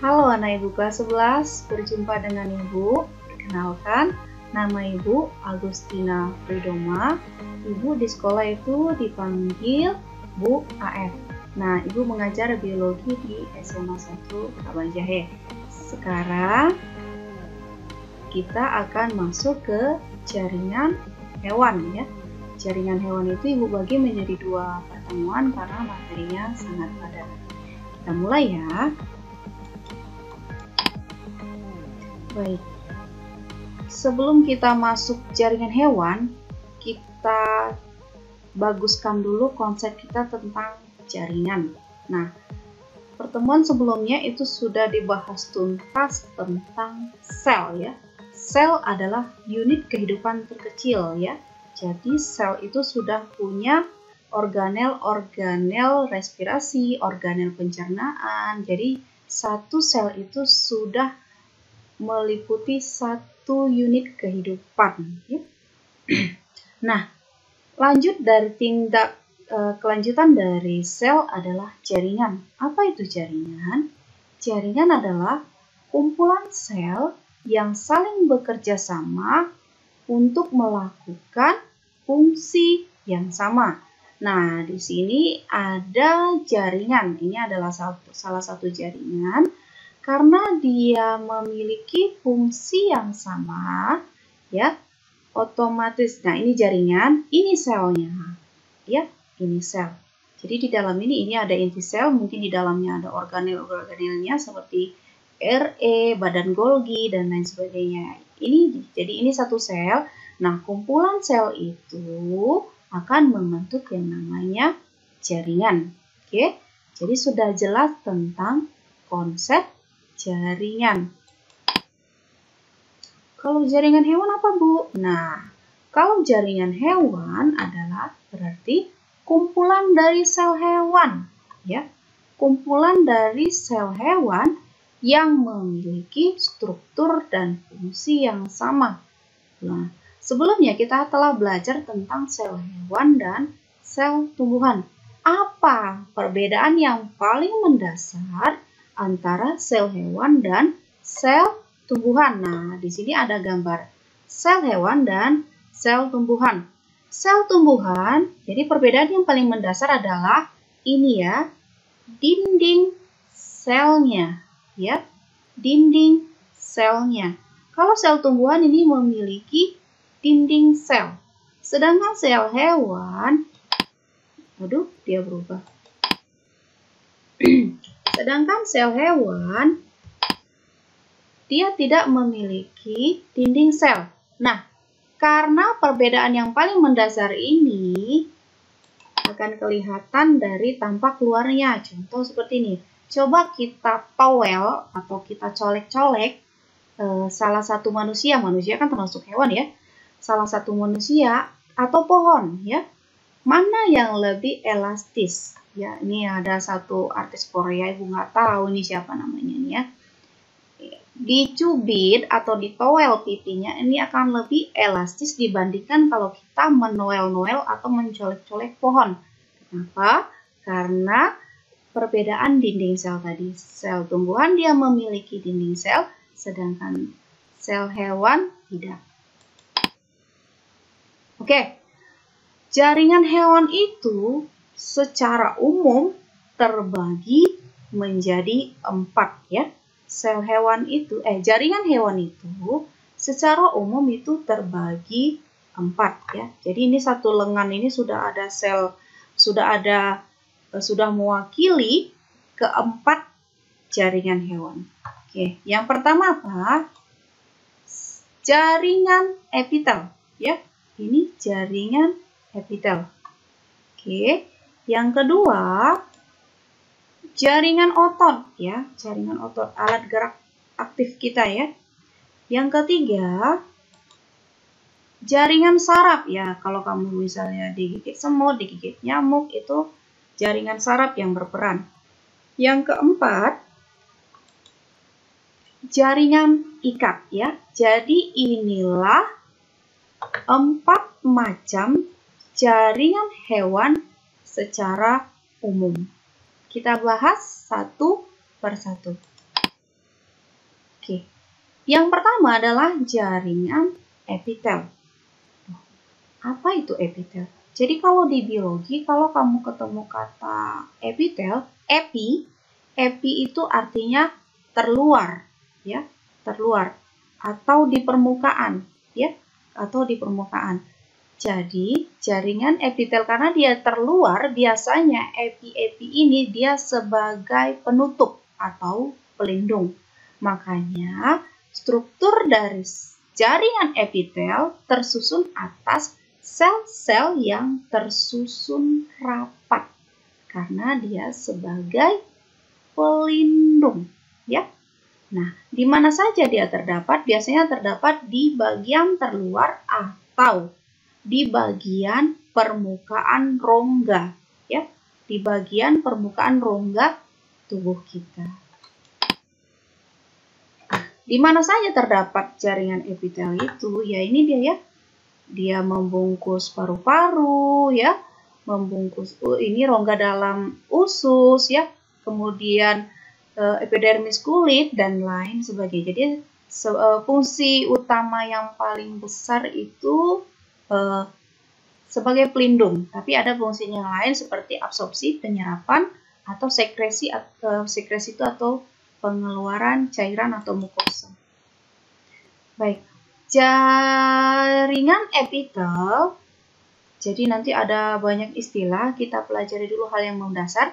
Halo anak Ibu kelas 11, berjumpa dengan Ibu. Perkenalkan, nama Ibu Agustina Fridoma. Ibu di sekolah itu dipanggil Bu AF. Nah, Ibu mengajar biologi di SMA 1 Kabanjahe. Sekarang kita akan masuk ke jaringan hewan ya. Jaringan hewan itu Ibu bagi menjadi 2 pertemuan karena materinya sangat padat. Kita mulai ya. Baik, sebelum kita masuk jaringan hewan, kita baguskan dulu konsep kita tentang jaringan. Nah, pertemuan sebelumnya itu sudah dibahas tuntas tentang sel ya. Sel adalah unit kehidupan terkecil ya. Jadi sel itu sudah punya organel-organel respirasi, organel pencernaan. Jadi satu sel itu sudah meliputi satu unit kehidupan ya. Nah, lanjut dari kelanjutan dari sel adalah jaringan. Apa itu jaringan? Jaringan adalah kumpulan sel yang saling bekerja sama untuk melakukan fungsi yang sama. Nah, di sini ada jaringan. Ini adalah salah satu jaringan. Karena dia memiliki fungsi yang sama, ya, otomatis. Nah, ini jaringan, ini selnya, ya, ini sel. Jadi di dalam ini ada inti sel, mungkin di dalamnya ada organel-organelnya seperti RE, badan Golgi dan lain sebagainya. Jadi ini satu sel. Nah, kumpulan sel itu akan membentuk yang namanya jaringan. Oke, jadi sudah jelas tentang konsep jaringan. Kalau jaringan hewan apa, Bu? Nah, kalau jaringan hewan adalah berarti kumpulan dari sel hewan, ya. Kumpulan dari sel hewan yang memiliki struktur dan fungsi yang sama. Nah, sebelumnya kita telah belajar tentang sel hewan dan sel tumbuhan. Apa perbedaan yang paling mendasar antara sel hewan dan sel tumbuhan? Nah, di sini ada gambar sel hewan dan sel tumbuhan. Sel tumbuhan, jadi perbedaan yang paling mendasar adalah ini ya, dinding selnya, ya, dinding selnya. Kalau sel tumbuhan ini memiliki dinding sel, sedangkan sel hewan, dia berubah. Sedangkan sel hewan, dia tidak memiliki dinding sel. Nah, karena perbedaan yang paling mendasar ini akan kelihatan dari tampak luarnya. Contoh seperti ini. Coba kita towel atau kita colek-colek salah satu manusia kan termasuk hewan ya. Salah satu manusia atau pohon ya. Mana yang lebih elastis? Ya, ini ada satu artis Korea, Ibu nggak tahu nih siapa namanya nih ya. Dicubit atau ditowel pipinya ini akan lebih elastis dibandingkan kalau kita menoel-noel atau mencolek-colek pohon. Kenapa? Karena perbedaan dinding sel tadi. Sel tumbuhan dia memiliki dinding sel, sedangkan sel hewan tidak. Oke, jaringan hewan itu secara umum terbagi menjadi 4 ya. Jaringan hewan itu secara umum itu terbagi 4 ya. Jadi ini satu lengan ini sudah ada sel, sudah mewakili keempat jaringan hewan. Oke, yang pertama apa? Jaringan epitel ya. Ini jaringan epitel. Oke, yang kedua jaringan otot ya, jaringan otot, alat gerak aktif kita ya. Yang ketiga jaringan saraf ya, kalau kamu misalnya digigit semut, digigit nyamuk, itu jaringan saraf yang berperan. Yang keempat jaringan ikat ya. Jadi inilah 4 macam jaringan hewan secara umum. Kita bahas satu persatu. Oke. Yang pertama adalah jaringan epitel. Apa itu epitel? Jadi kalau di biologi, kalau kamu ketemu kata epitel, epi itu artinya terluar, ya, terluar atau di permukaan, ya, atau di permukaan. Jadi jaringan epitel karena dia terluar, biasanya epi-epi ini dia sebagai penutup atau pelindung. Makanya struktur dari jaringan epitel tersusun atas sel-sel yang tersusun rapat karena dia sebagai pelindung, ya. Nah, di mana saja dia terdapat? Biasanya terdapat di bagian terluar atau di bagian permukaan rongga, ya, di bagian permukaan rongga tubuh kita. Di mana saja terdapat jaringan epitel itu? Ya, ini dia, ya. Dia membungkus paru-paru, ya, membungkus ini rongga dalam usus, ya, kemudian epidermis kulit dan lain sebagainya. Jadi fungsi utama yang paling besar itu sebagai pelindung, tapi ada fungsinya yang lain seperti absorpsi, penyerapan, atau sekresi. Sekresi itu atau pengeluaran cairan atau mukosa. Baik, jaringan epitel. Jadi nanti ada banyak istilah, kita pelajari dulu hal yang mendasar.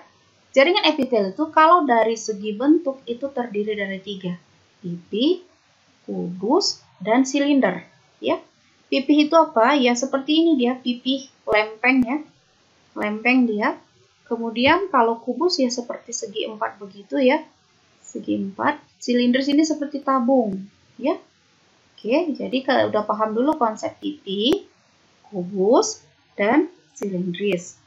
Jaringan epitel itu kalau dari segi bentuk itu terdiri dari 3, pipih, kubus, dan silinder, ya. Pipih itu apa? Ya seperti ini dia, pipih lempeng, ya. Lempeng dia. Kemudian kalau kubus ya seperti segi 4 begitu, ya. Segi 4. Silinder sini seperti tabung, ya. Oke, jadi kalau udah paham dulu konsep pipih, kubus, dan silindris.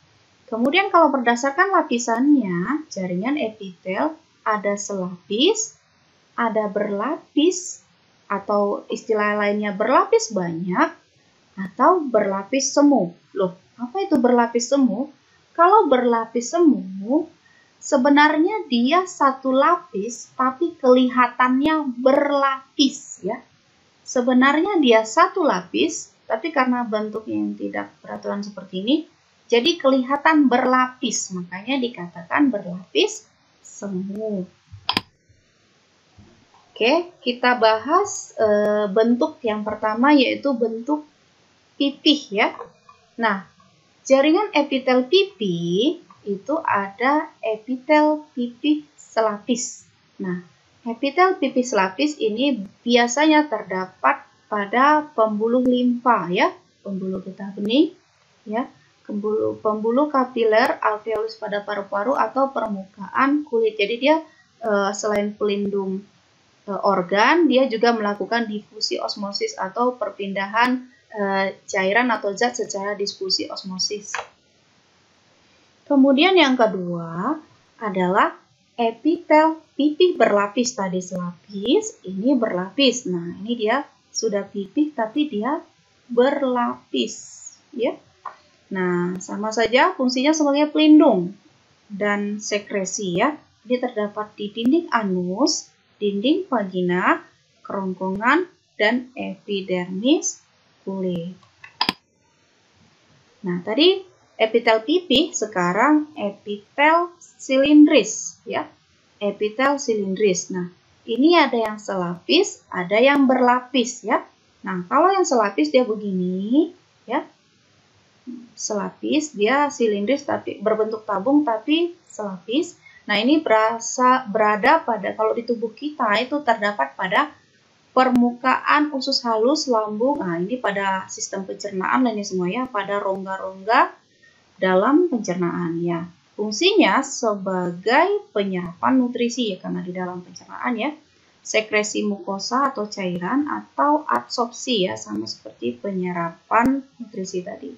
Kemudian kalau berdasarkan lapisannya, jaringan epitel ada selapis, ada berlapis, atau istilah lainnya berlapis banyak, atau berlapis semu. Loh, apa itu berlapis semu? Kalau berlapis semu, sebenarnya dia satu lapis, tapi kelihatannya berlapis, ya. Sebenarnya dia satu lapis, tapi karena bentuknya yang tidak beraturan seperti ini, jadi kelihatan berlapis. Makanya dikatakan berlapis semu. Oke, kita bahas bentuk yang pertama yaitu bentuk pipih, ya. Nah, jaringan epitel pipih itu ada epitel pipih selapis. Nah, epitel pipih selapis ini biasanya terdapat pada pembuluh limfa, ya, pembuluh getah bening, ya, pembuluh kapiler alveolus pada paru-paru atau permukaan kulit. Jadi dia selain pelindung organ, dia juga melakukan difusi osmosis atau perpindahan cairan atau zat secara difusi osmosis. Kemudian yang kedua adalah epitel pipih berlapis. Tadi selapis, ini berlapis. Nah, ini dia sudah pipih tapi dia berlapis, ya. Nah, sama saja fungsinya sebagai pelindung dan sekresi, ya. Dia terdapat di dinding anus, dinding vagina, kerongkongan, dan epidermis kulit. Nah, tadi epitel pipih, sekarang epitel silindris, ya. Epitel silindris. Nah, ini ada yang selapis, ada yang berlapis, ya. Nah, kalau yang selapis dia begini, ya. Selapis, dia silindris tapi berbentuk tabung tapi selapis. Nah, ini berada pada, kalau di tubuh kita itu terdapat pada permukaan usus halus lambung. Nah, ini pada sistem pencernaan lainnya semua, ya, pada rongga-rongga dalam pencernaan, ya. Fungsinya sebagai penyerapan nutrisi, ya, karena di dalam pencernaan, ya. Sekresi mukosa atau cairan atau absorpsi, ya, sama seperti penyerapan nutrisi tadi.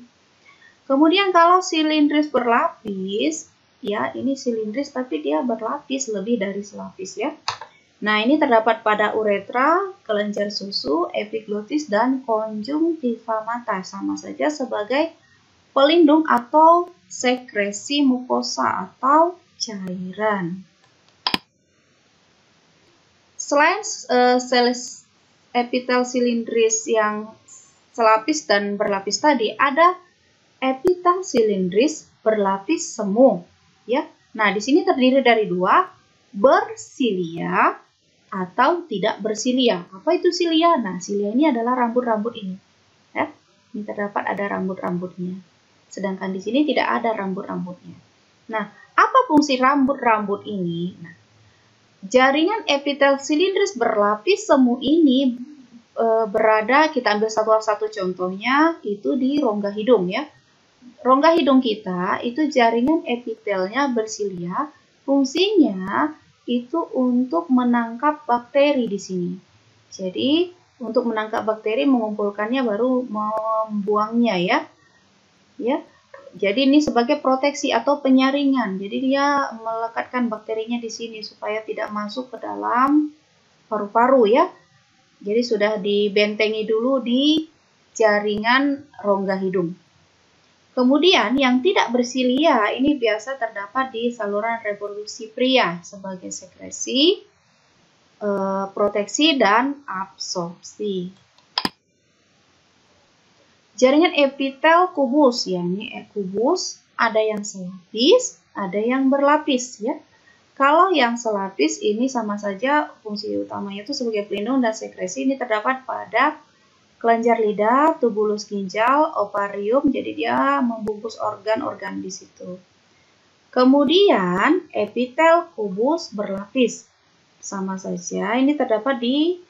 Kemudian kalau silindris berlapis, ya, ini silindris tapi dia berlapis lebih dari selapis, ya. Nah, ini terdapat pada uretra, kelenjar susu, epiglotis, dan konjungtiva mata. Sama saja sebagai pelindung atau sekresi mukosa atau cairan. Selain sel epitel silindris yang selapis dan berlapis tadi, ada epitel silindris berlapis semu, ya. Nah, di sini terdiri dari dua, bersilia atau tidak bersilia. Apa itu silia? Nah, silia ini adalah rambut-rambut ini. Ya, ini terdapat ada rambut-rambutnya. Sedangkan di sini tidak ada rambut-rambutnya. Nah, apa fungsi rambut-rambut ini? Nah, jaringan epitel silindris berlapis semu ini berada, kita ambil satu contohnya, itu di rongga hidung ya. Rongga hidung kita itu jaringan epitelnya bersilia, fungsinya itu untuk menangkap bakteri di sini. Jadi, untuk menangkap bakteri, mengumpulkannya baru membuangnya ya. Ya. Jadi ini sebagai proteksi atau penyaringan. Jadi dia melekatkan bakterinya di sini supaya tidak masuk ke dalam paru-paru ya. Jadi sudah dibentengi dulu di jaringan rongga hidung. Kemudian yang tidak bersilia ini biasa terdapat di saluran reproduksi pria sebagai sekresi, proteksi, dan absorpsi. Jaringan epitel kubus, yakni kubus, ada yang selapis, ada yang berlapis ya. Kalau yang selapis ini sama saja fungsi utamanya itu sebagai pelindung dan sekresi, ini terdapat pada kelenjar lidah, tubulus ginjal, ovarium, jadi dia membungkus organ-organ di situ. Kemudian epitel kubus berlapis, sama saja ini terdapat di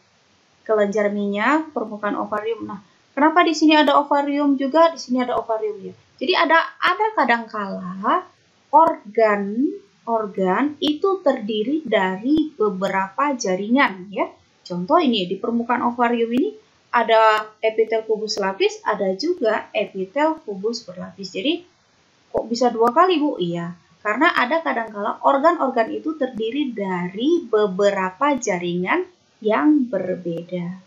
kelenjar minyak, permukaan ovarium. Nah, kenapa di sini ada ovarium juga, di sini ada ovarium ya. Jadi ada kadangkala organ itu terdiri dari beberapa jaringan ya. Contoh ini di permukaan ovarium ini ada epitel kubus lapis, ada juga epitel kubus berlapis. Jadi kok bisa dua kali Bu? Iya, karena ada kadangkala organ-organ itu terdiri dari beberapa jaringan yang berbeda.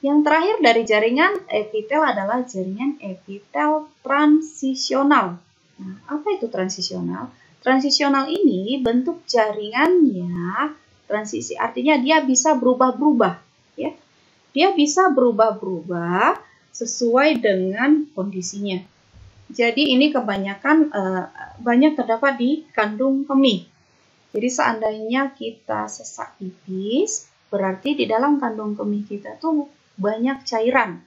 Yang terakhir dari jaringan epitel adalah jaringan epitel transisional. Nah, apa itu transisional? Transisional ini bentuk jaringannya transisi, artinya dia bisa berubah-berubah, ya. Dia bisa berubah-berubah sesuai dengan kondisinya. Jadi ini kebanyakan banyak terdapat di kandung kemih. Jadi seandainya kita sesak pipis, berarti di dalam kandung kemih kita tuh banyak cairan.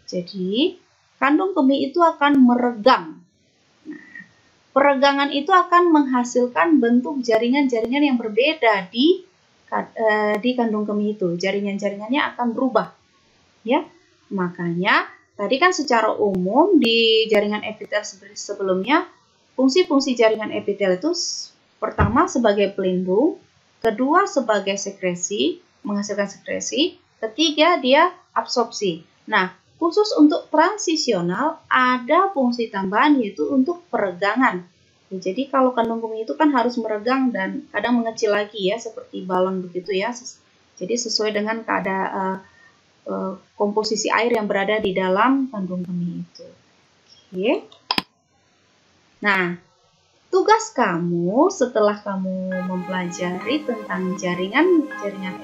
Jadi kandung kemih itu akan meregang. Nah, peregangan itu akan menghasilkan bentuk jaringan-jaringan yang berbeda di kandung kemih itu. Jaringan-jaringannya akan berubah. Ya, makanya tadi kan secara umum di jaringan epitel sebelumnya, fungsi-fungsi jaringan epitel itu pertama sebagai pelindung, kedua sebagai sekresi, menghasilkan sekresi, ketiga dia absorpsi. Nah, khusus untuk transisional ada fungsi tambahan yaitu untuk peregangan. Jadi kalau kandung kemih itu kan harus meregang dan kadang mengecil lagi ya, seperti balon begitu ya. Jadi sesuai dengan keadaan komposisi air yang berada di dalam kandung kemih itu. Oke. Nah, tugas kamu setelah kamu mempelajari tentang jaringan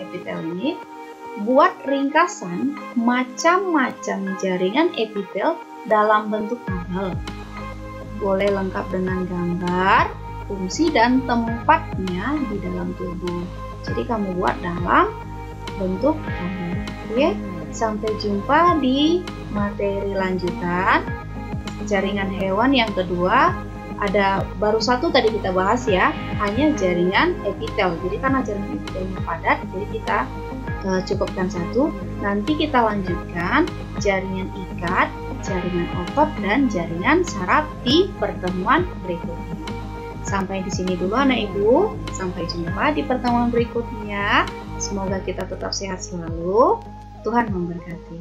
epitel ini, buat ringkasan macam-macam jaringan epitel dalam bentuk tabel. Boleh lengkap dengan gambar, fungsi, dan tempatnya di dalam tubuh. Jadi kamu buat dalam bentuk tabel. Oke, sampai jumpa di materi lanjutan. Jaringan hewan yang kedua, ada baru satu tadi kita bahas ya, hanya jaringan epitel. Jadi karena jaringan epitelnya padat, jadi kita cukupkan satu. Nanti kita lanjutkan jaringan ikat, jaringan otot, dan jaringan saraf di pertemuan berikutnya. Sampai di sini dulu anak ibu. Sampai jumpa di pertemuan berikutnya. Semoga kita tetap sehat selalu. Tuhan memberkati.